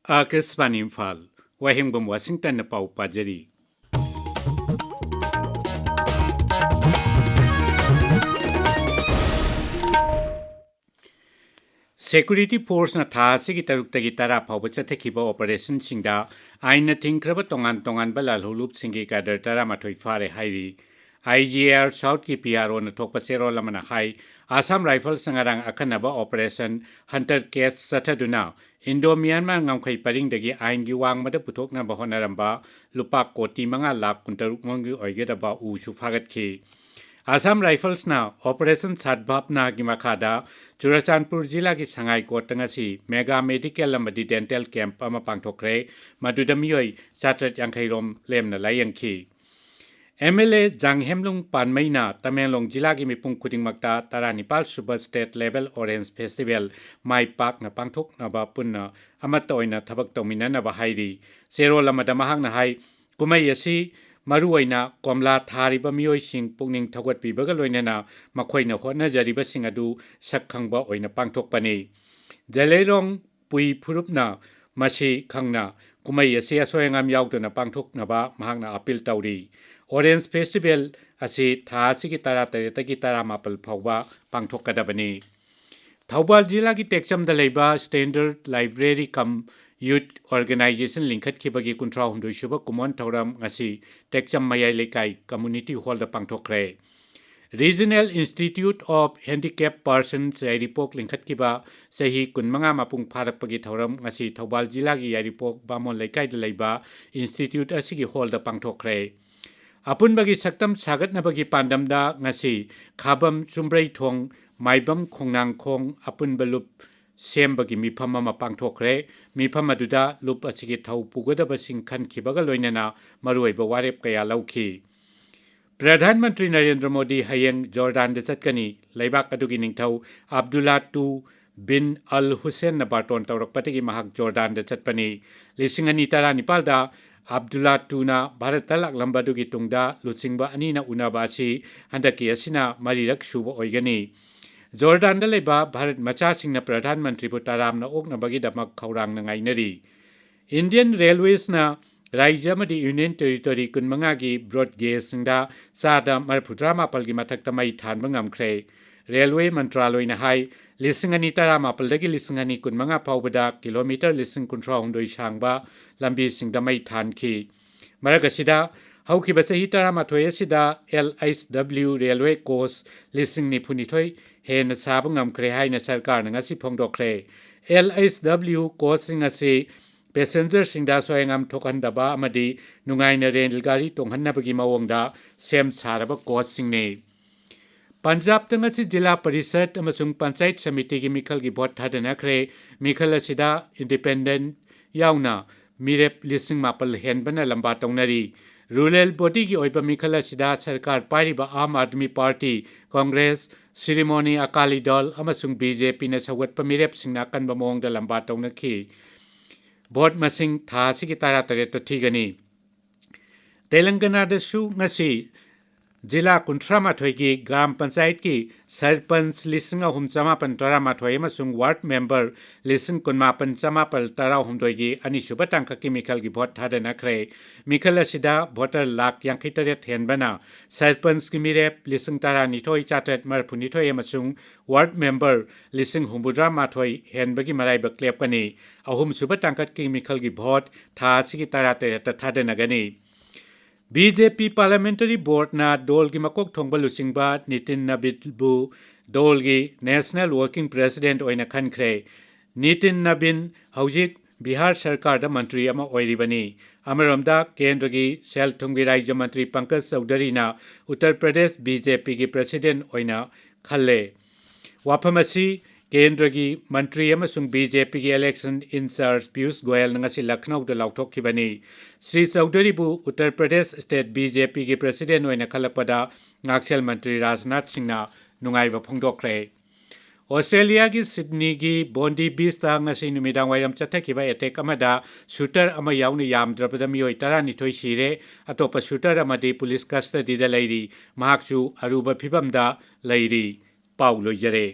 Akespan Imphal, Wahengbam Washington na pau pajari. Security Force na tha sigi taruk tara phawba chathekhiba operation singda aina thingkraba tongan balal hulup singi kadar tara mathoi fare hairi IGR South ki PRO na thokpa chero lamana hai Assam Rifles sangarang akhanaba operation Hunter Case sathaduna Indo Myanmar ngamkhai paring dagi ain gi wangmada puthokna bahonaramba lupa koti manga lakh kuntaruk mongi oigedaba u su phagatki Assam Rifles na Operation Sadbhapna ki makhada Churachandpur jila ki sangai kotangasi mega medical amadi dental camp ama pangthokre maduda miyoi chatrat yankhairom lemna layangki MLA Janghemlung Panmaina Tamenglong jila ki mipung khudingmakta taranipal Super State Level Orange Festival mai pak na pangthok na ba punna amata oina thabak tawminana ba hairi sero lamada mahang na hai kumai asi maruaina komla thariba miyoi sing pungning thawat pibaga loinana makhoina hotna jariba sing adu sakkhangba oina pangthokpani jaleirong pui phurupna masi khangna kumai asi asoyangam yauduna pangthokna ba mahangna appeal tawri Orange Festival asi tha sigi tara ki tara mapal phawba pangthokadabani Thaubal jila ki tekcham da leiba Standard Library kam Youth Organization linkhat khibagi kuntra hundoi shuba kumon thauram ngasi tekcham mayai lekai community hall da pangthokre Regional Institute of Handicapped Persons Yairipok linkhat kiba sahi kunmanga mapung pharakpagi thauram ngasi Thaubal jila gi Yairipok bamon lekai da leiba institute asigi hall da pangthokre Apun bagi saktam sagat na bagi pandamda ngasi khabam chumbrei thong maibam khongnang khong apun balup sem bagi mifam ama pangthokre mifam aduda lup asigi thau pugada basing khan khibaga loinana maruai ba warep kaya lauki Pradhan Mantri Narendra Modi hayeng Jordan de chatkani leibak adugi ningthau Abdullah II bin Al Hussein na barton tawrak patigi mahak Jordan de chatpani lisingani tara nipalda Abdullah Tuna Bharat talak lambadu gi tungda lutsingba anina unabasi handaki asina marirak shuba oigani Jordan da leba Bharat macha singna Pradhan Mantri Putaram na okna bagi damak khaurang na ngainari Indian Railways na Raija madi Union Territory kunmanga gi broad gauge singda sada marpudrama palgi mathakta mai than bangamkhre Railway Mantraloy na hai lisingani tara mapaldagi lisingani kunmanga paubada kilometer lising kuntra hundoi sangba lambi singdamai thanki maragasida hauki basahi tara mathoya sida LSW Railway Course lising ni phunithoi hen sabungam kre haina sarkar nga si phongdokre LSW course ngasi passenger singda soyangam thokhandaba amadi nungaina rail gari tonghanna-bagi mawongda sem saraba course singni Punjab tangasi Jila Parishad amasung Panchayat Samiti gi Mikhal gi vote thadana khre Mikhal asida independent yauna mirep lising mapal henbana lamba tongnari rural body gi oiba Mikhal asida sarkar pariba Aam Aadmi Party Congress Ceremony Akali Dal amasung BJP na sawat pamirep singna kanba mawngda lamba tongnaki vote masing tha sigi tara tare to thigani Telangana da su ngasi Jila Kuntrama Thoigi Gram Panchayat ki Sarpanch lising ahum chamapan tarama thoi amasung ward member lising kunmapan chamapal tara ahum thoigi ani suba tangka ki Mikhal gi vote thadana khre Mikhal asida voter lakh yankhitare thenbana Sarpanch ki mirep lising tara ni thoi chatret marphuni thoi amasung ward member lising humbudra ma thoi henbagi marai ba klep kani ahum suba tangka ki Mikhal gi vote tha sigi tara te thadana gani BJP Parliamentary Board na Dolgi Makok Thongba Lusingba Nitin Nabinbu Dolgi National Working President oina khankhre Nitin Nabin Haujik Bihar Sarkar da Mantri ama oiribani Amaramda Kendragi Sel Thunggi Raija Mantri Pankaj Chaudhary na Uttar Pradesh BJP gi President oina khalle Waphamasi Kendragi Mantri amasung BJP gi election in charge Piyush Goyal ngasi Lucknow da lauthokkhibani Sri Chaudhary bu Uttar Pradesh State BJP gi President oina khalakpada ngaksel Mantri Rajnath Singh na nungaiba phongdokre Australia gi Sydney gi Bondi Beach ta ngasi numidang wairam chathakhiba attack amada shooter ama yauni yamdrabada miyoi tarani thoi sire atopa shooter amadi police custody da leiri mahakchu aruba phibamda leiri paulo jare